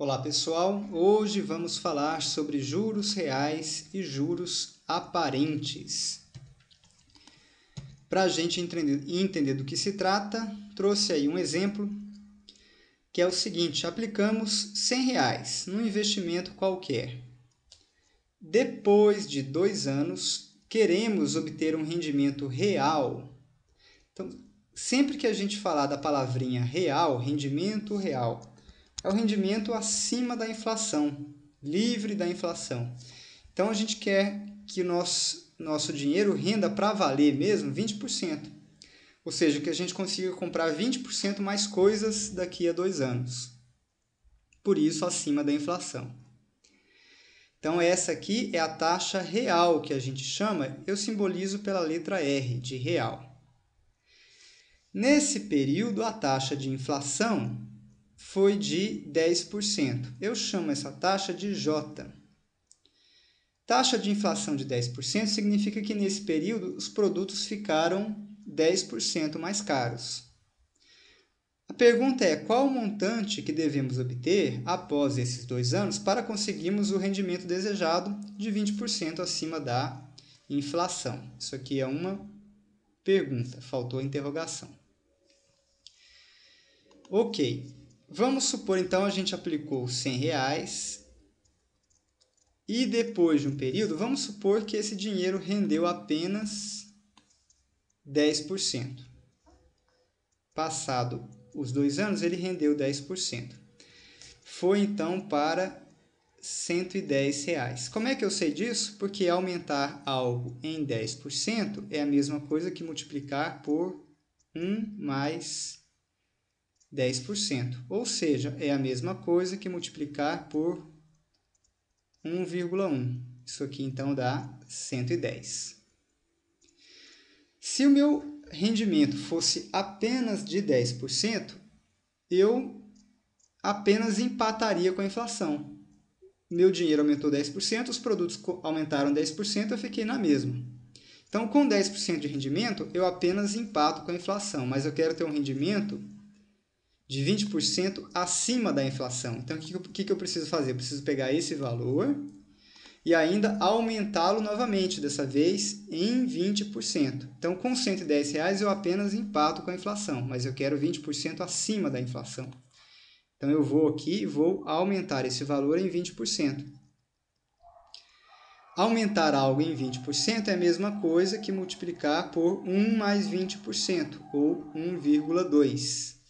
Olá pessoal, hoje vamos falar sobre juros reais e juros aparentes. Para a gente entender do que se trata, trouxe aí um exemplo, que é o seguinte: aplicamos R$100 num investimento qualquer. Depois de 2 anos, queremos obter um rendimento real. Então, sempre que a gente falar da palavrinha real, rendimento real, é o rendimento acima da inflação, livre da inflação. Então, a gente quer que o nosso dinheiro renda para valer mesmo 20%. Ou seja, que a gente consiga comprar 20% mais coisas daqui a 2 anos. Por isso, acima da inflação. Então, essa aqui é a taxa real que a gente chama, eu simbolizo pela letra R, de real. Nesse período, a taxa de inflação foi de 10%. Eu chamo essa taxa de J. Taxa de inflação de 10% significa que nesse período os produtos ficaram 10% mais caros. A pergunta é: qual o montante que devemos obter após esses 2 anos para conseguirmos o rendimento desejado de 20% acima da inflação? Isso aqui é uma pergunta, faltou a interrogação. Ok, vamos supor então a gente aplicou R$100 e depois de um período, vamos supor que esse dinheiro rendeu apenas 10%. Passado os 2 anos, ele rendeu 10%. Foi então para R$110. Como é que eu sei disso? Porque aumentar algo em 10% é a mesma coisa que multiplicar por 1 mais 10%. Ou seja, é a mesma coisa que multiplicar por 1,1. Isso aqui então dá 110. Se o meu rendimento fosse apenas de 10%, eu apenas empataria com a inflação. Meu dinheiro aumentou 10%, os produtos aumentaram 10%, eu fiquei na mesma. Então, com 10% de rendimento, eu apenas empato com a inflação, mas eu quero ter um rendimento de 20% acima da inflação. Então, o que eu preciso fazer? Eu preciso pegar esse valor e ainda aumentá-lo novamente, dessa vez em 20%. Então, com R$110 eu apenas empato com a inflação, mas eu quero 20% acima da inflação. Então, eu vou aqui e vou aumentar esse valor em 20%. Aumentar algo em 20% é a mesma coisa que multiplicar por 1 mais 20%, ou 1,2.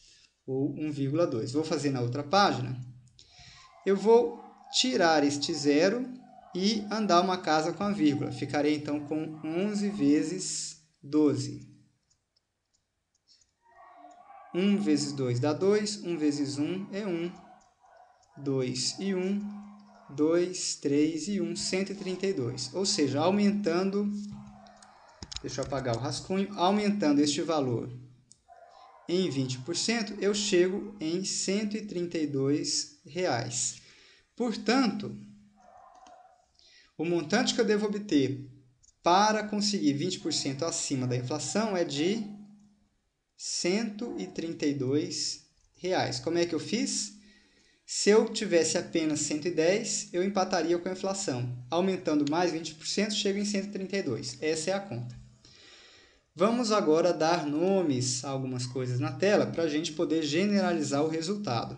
Ou 1,2. Vou fazer na outra página. Eu vou tirar este zero e andar uma casa com a vírgula. Ficarei, então, com 11 vezes 12. 1 vezes 2 dá 2. 1 vezes 1 é 1. 2 e 1, 2, 3 e 1, 132. Ou seja, aumentando, deixa eu apagar o rascunho, aumentando este valor em 20%, eu chego em R$132. Portanto, o montante que eu devo obter para conseguir 20% acima da inflação é de R$132. Como é que eu fiz? Se eu tivesse apenas 110, eu empataria com a inflação. Aumentando mais 20%, chego em 132. Essa é a conta. Vamos agora dar nomes a algumas coisas na tela para a gente poder generalizar o resultado.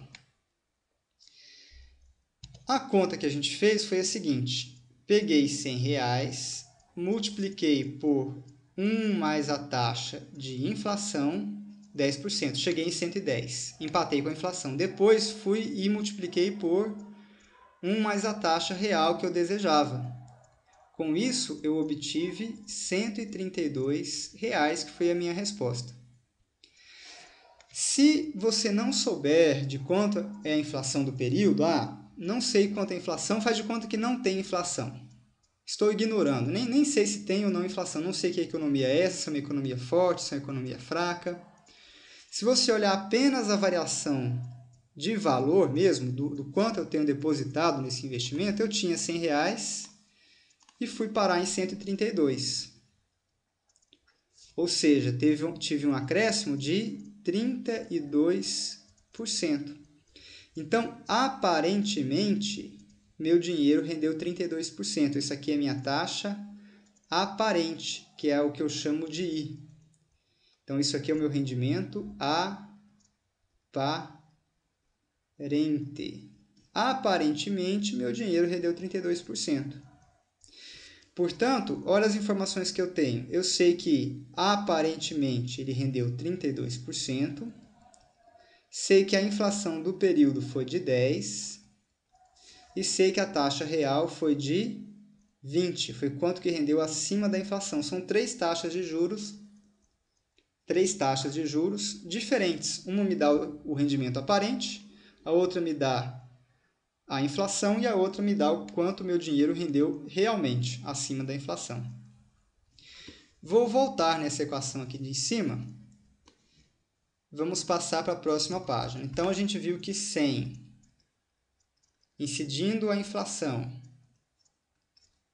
A conta que a gente fez foi a seguinte: peguei R$100, multipliquei por 1 mais a taxa de inflação, 10%. Cheguei em 110. Empatei com a inflação. Depois fui e multipliquei por 1 mais a taxa real que eu desejava. Com isso, eu obtive R$132, que foi a minha resposta. Se você não souber de quanto é a inflação do período, não sei quanto é a inflação, faz de conta que não tem inflação. Estou ignorando, nem sei se tem ou não inflação, não sei que economia é essa, se é uma economia forte, se é uma economia fraca. Se você olhar apenas a variação de valor mesmo, do quanto eu tenho depositado nesse investimento, eu tinha R$100 e fui parar em 132. Ou seja, tive um acréscimo de 32%. Então, aparentemente, meu dinheiro rendeu 32%. Isso aqui é minha taxa aparente, que é o que eu chamo de I. Então, isso aqui é o meu rendimento aparente. Aparentemente, meu dinheiro rendeu 32%. Portanto, olha as informações que eu tenho. Eu sei que, aparentemente, ele rendeu 32%. Sei que a inflação do período foi de 10%. E sei que a taxa real foi de 20%. Foi quanto que rendeu acima da inflação. São três taxas de juros diferentes. Uma me dá o rendimento aparente, a outra me dá a inflação e a outra me dá o quanto meu dinheiro rendeu realmente acima da inflação. Vou voltar nessa equação aqui de cima. Vamos passar para a próxima página. Então, a gente viu que 100, incidindo a inflação,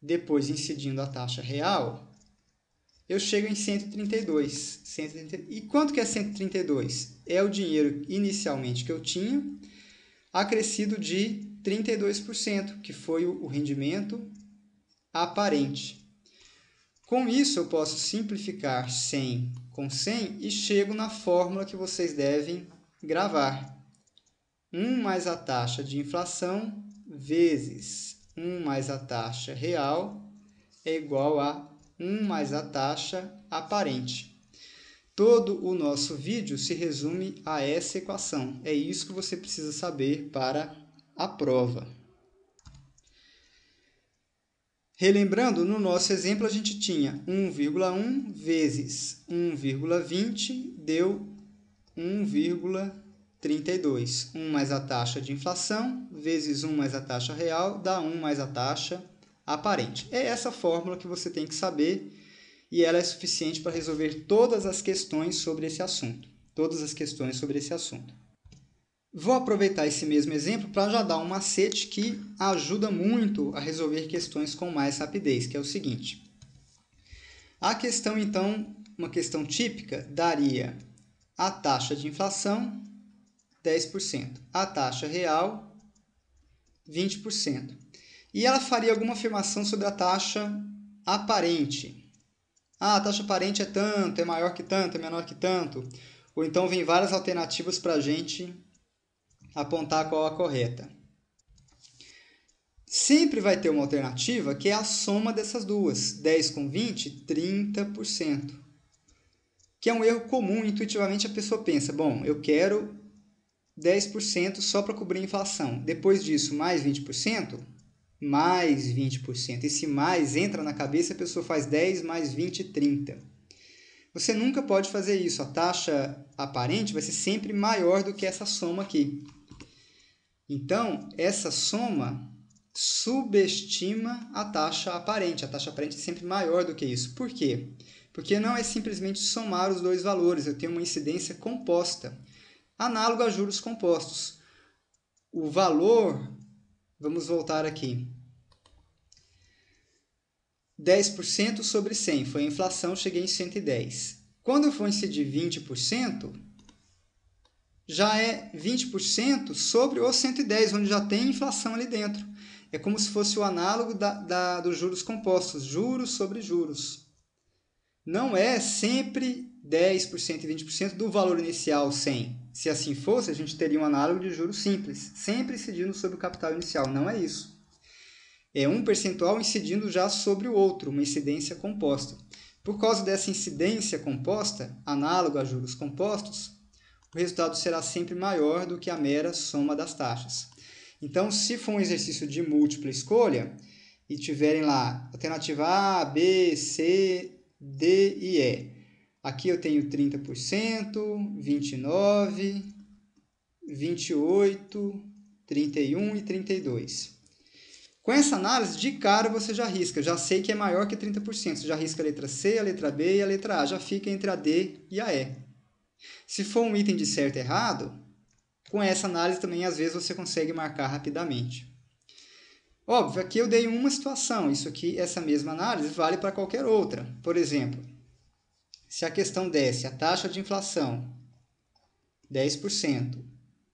depois incidindo a taxa real, eu chego em 132. E quanto que é 132? É o dinheiro inicialmente que eu tinha, acrescido de 32%, que foi o rendimento aparente. Com isso, eu posso simplificar 100 com 100 e chego na fórmula que vocês devem gravar. 1 mais a taxa de inflação vezes 1 mais a taxa real é igual a 1 mais a taxa aparente. Todo o nosso vídeo se resume a essa equação. É isso que você precisa saber para a prova. Relembrando, no nosso exemplo, a gente tinha 1,1 vezes 1,20 deu 1,32. 1 mais a taxa de inflação vezes 1 mais a taxa real dá 1 mais a taxa aparente. É essa fórmula que você tem que saber e ela é suficiente para resolver todas as questões sobre esse assunto. Vou aproveitar esse mesmo exemplo para já dar um macete que ajuda muito a resolver questões com mais rapidez, que é o seguinte. A questão, então, uma questão típica, daria a taxa de inflação, 10%, a taxa real, 20%. E ela faria alguma afirmação sobre a taxa aparente. A taxa aparente é tanto, é maior que tanto, é menor que tanto. Ou então vem várias alternativas para a gente apontar qual a correta. Sempre vai ter uma alternativa que é a soma dessas duas. 10 com 20, 30%. Que é um erro comum, intuitivamente a pessoa pensa, bom, eu quero 10% só para cobrir a inflação. Depois disso, mais 20%, mais 20%. Esse mais entra na cabeça, a pessoa faz 10 mais 20, 30. Você nunca pode fazer isso. A taxa aparente vai ser sempre maior do que essa soma aqui. Então, essa soma subestima a taxa aparente. A taxa aparente é sempre maior do que isso. Por quê? Porque não é simplesmente somar os dois valores. Eu tenho uma incidência composta, análogo a juros compostos. O valor, vamos voltar aqui, 10% sobre 100, foi a inflação, cheguei em 110. Quando eu for incidir 20%, já é 20% sobre os 110, onde já tem inflação ali dentro. É como se fosse o análogo dos juros compostos, juros sobre juros. Não é sempre 10% e 20% do valor inicial 100. Se assim fosse, a gente teria um análogo de juros simples, sempre incidindo sobre o capital inicial. Não é isso. É um percentual incidindo já sobre o outro, uma incidência composta. Por causa dessa incidência composta, análogo a juros compostos, o resultado será sempre maior do que a mera soma das taxas. Então, se for um exercício de múltipla escolha e tiverem lá alternativa A, B, C, D e E, aqui eu tenho 30%, 29%, 28%, 31% e 32%. Com essa análise, de cara você já risca, já sei que é maior que 30%. Você já risca a letra C, a letra B e a letra A, já fica entre a D e a E. Se for um item de certo e errado, com essa análise também às vezes você consegue marcar rapidamente. Óbvio, aqui eu dei uma situação, isso aqui, essa mesma análise vale para qualquer outra. Por exemplo, se a questão desse a taxa de inflação 10%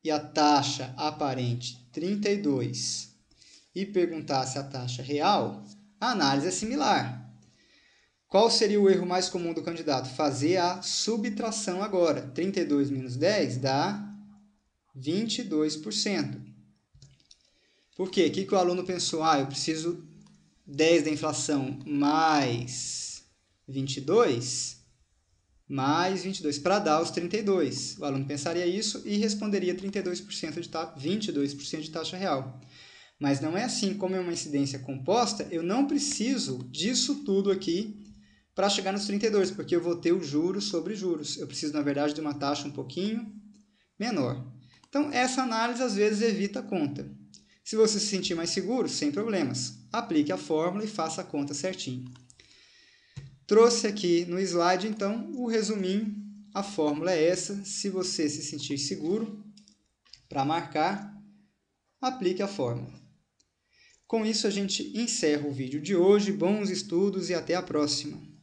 e a taxa aparente 32 e perguntasse a taxa real, a análise é similar. Qual seria o erro mais comum do candidato? Fazer a subtração agora. 32 menos 10 dá 22%. Por quê? O que o aluno pensou? Eu preciso 10 da inflação mais 22 para dar os 32. O aluno pensaria isso e responderia 22% de taxa real. Mas não é assim. Como é uma incidência composta, eu não preciso disso tudo aqui para chegar nos 32, porque eu vou ter o juros sobre juros. Eu preciso, na verdade, de uma taxa um pouquinho menor. Então, essa análise, às vezes, evita a conta. Se você se sentir mais seguro, sem problemas, aplique a fórmula e faça a conta certinho. Trouxe aqui no slide, então, o resuminho. A fórmula é essa. Se você se sentir seguro para marcar, aplique a fórmula. Com isso, a gente encerra o vídeo de hoje. Bons estudos e até a próxima!